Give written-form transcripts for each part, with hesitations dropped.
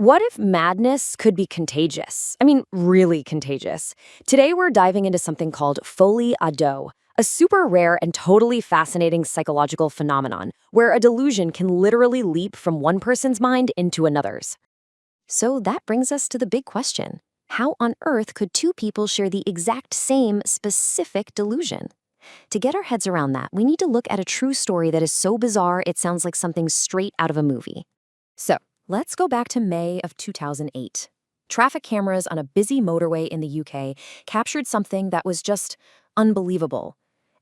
What if madness could be contagious? I mean, really contagious. Today, we're diving into something called Folie à Deux, a super rare and totally fascinating psychological phenomenon where a delusion can literally leap from one person's mind into another's. So that brings us to the big question. How on earth could two people share the exact same specific delusion? To get our heads around that, we need to look at a true story that is so bizarre it sounds like something straight out of a movie. So, let's go back to May of 2008. Traffic cameras on a busy motorway in the UK captured something that was just unbelievable.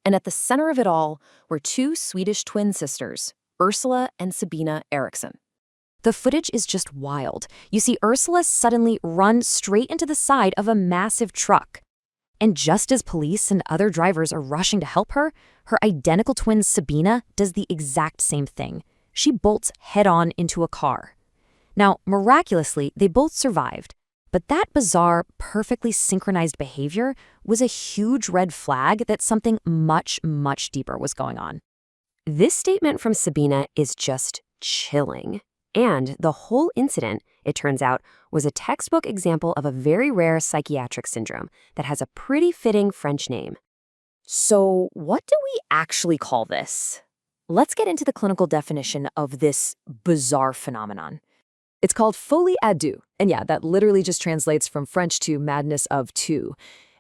And at the center of it all were two Swedish twin sisters, Ursula and Sabina Eriksson. The footage is just wild. You see Ursula suddenly run straight into the side of a massive truck. And just as police and other drivers are rushing to help her, her identical twin Sabina does the exact same thing. She bolts head-on into a car. Now, miraculously, they both survived. But that bizarre, perfectly synchronized behavior was a huge red flag that something much, much deeper was going on. This statement from Sabina is just chilling. And the whole incident, it turns out, was a textbook example of a very rare psychiatric syndrome that has a pretty fitting French name. So what do we actually call this? Let's get into the clinical definition of this bizarre phenomenon. It's called folie à deux, and yeah, that literally just translates from French to madness of two.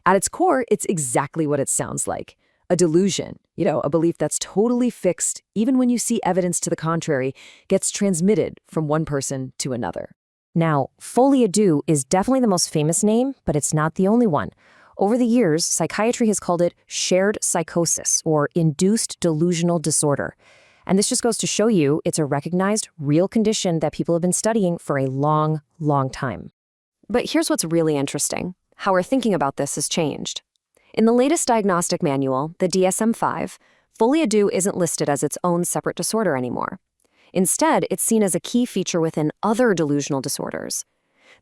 At its core, it's exactly what it sounds like. A delusion, a belief that's totally fixed, even when you see evidence to the contrary, gets transmitted from one person to another. Now, folie à deux is definitely the most famous name, but it's not the only one. Over the years, psychiatry has called it shared psychosis, or induced delusional disorder. And this just goes to show you it's a recognized, real condition that people have been studying for a long, long time. But here's what's really interesting. How our thinking about this has changed. In the latest diagnostic manual, the DSM-5, folie à deux isn't listed as its own separate disorder anymore. Instead, it's seen as a key feature within other delusional disorders.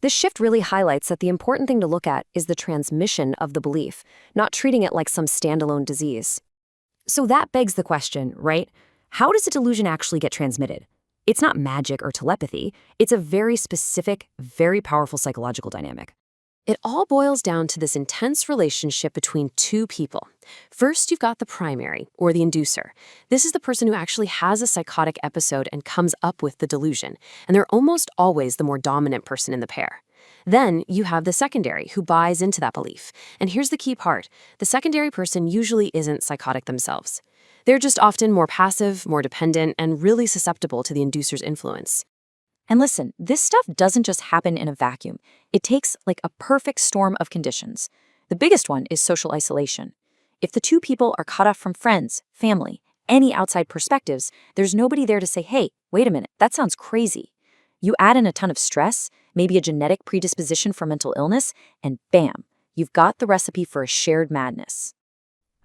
This shift really highlights that the important thing to look at is the transmission of the belief, not treating it like some standalone disease. So that begs the question, right? How does a delusion actually get transmitted? It's not magic or telepathy. It's a very specific, very powerful psychological dynamic. It all boils down to this intense relationship between two people. First, you've got the primary, or the inducer. This is the person who actually has a psychotic episode and comes up with the delusion, and they're almost always the more dominant person in the pair. Then you have the secondary, who buys into that belief. And here's the key part. The secondary person usually isn't psychotic themselves. They're just often more passive, more dependent, and really susceptible to the inducer's influence. And listen, this stuff doesn't just happen in a vacuum. It takes like a perfect storm of conditions. The biggest one is social isolation. If the two people are cut off from friends, family, any outside perspectives, there's nobody there to say, hey, wait a minute, that sounds crazy. You add in a ton of stress, maybe a genetic predisposition for mental illness, and bam, you've got the recipe for a shared madness.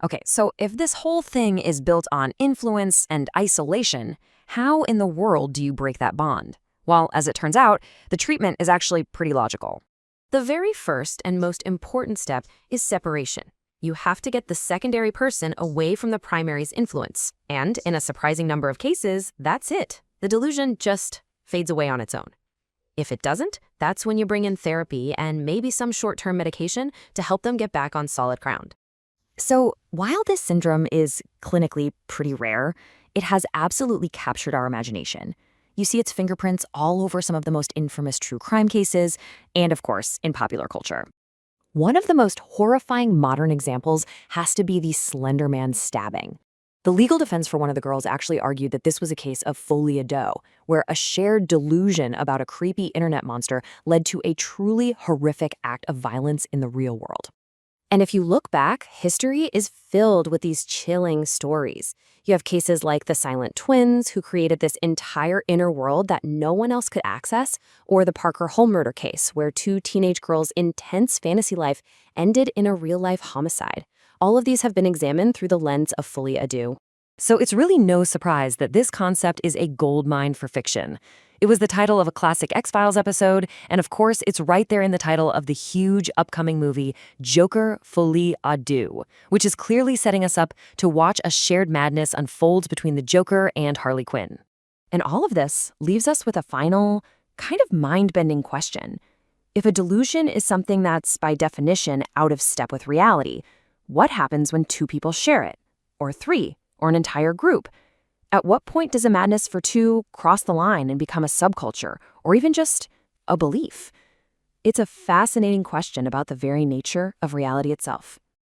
Okay, so if this whole thing is built on influence and isolation, how in the world do you break that bond? Well, as it turns out, the treatment is actually pretty logical. The very first and most important step is separation. You have to get the secondary person away from the primary's influence. And in a surprising number of cases, that's it. The delusion just fades away on its own. If it doesn't, that's when you bring in therapy and maybe some short-term medication to help them get back on solid ground. So while this syndrome is clinically pretty rare, it has absolutely captured our imagination. You see its fingerprints all over some of the most infamous true crime cases, and of course, in popular culture. One of the most horrifying modern examples has to be the Slender Man stabbing. The legal defense for one of the girls actually argued that this was a case of folie à deux, where a shared delusion about a creepy internet monster led to a truly horrific act of violence in the real world. And if you look back, history is filled with these chilling stories. You have cases like the Silent Twins, who created this entire inner world that no one else could access, or the Parker Home murder case, where two teenage girls' intense fantasy life ended in a real-life homicide. All of these have been examined through the lens of folie à deux. So it's really no surprise that this concept is a goldmine for fiction. It was the title of a classic X-Files episode, and of course, it's right there in the title of the huge upcoming movie Joker Folie à Deux, which is clearly setting us up to watch a shared madness unfold between the Joker and Harley Quinn. And all of this leaves us with a final, kind of mind-bending question. If a delusion is something that's, by definition, out of step with reality, what happens when two people share it? Or three? Or an entire group? At what point does a madness for two cross the line and become a subculture, or even just a belief? It's a fascinating question about the very nature of reality itself.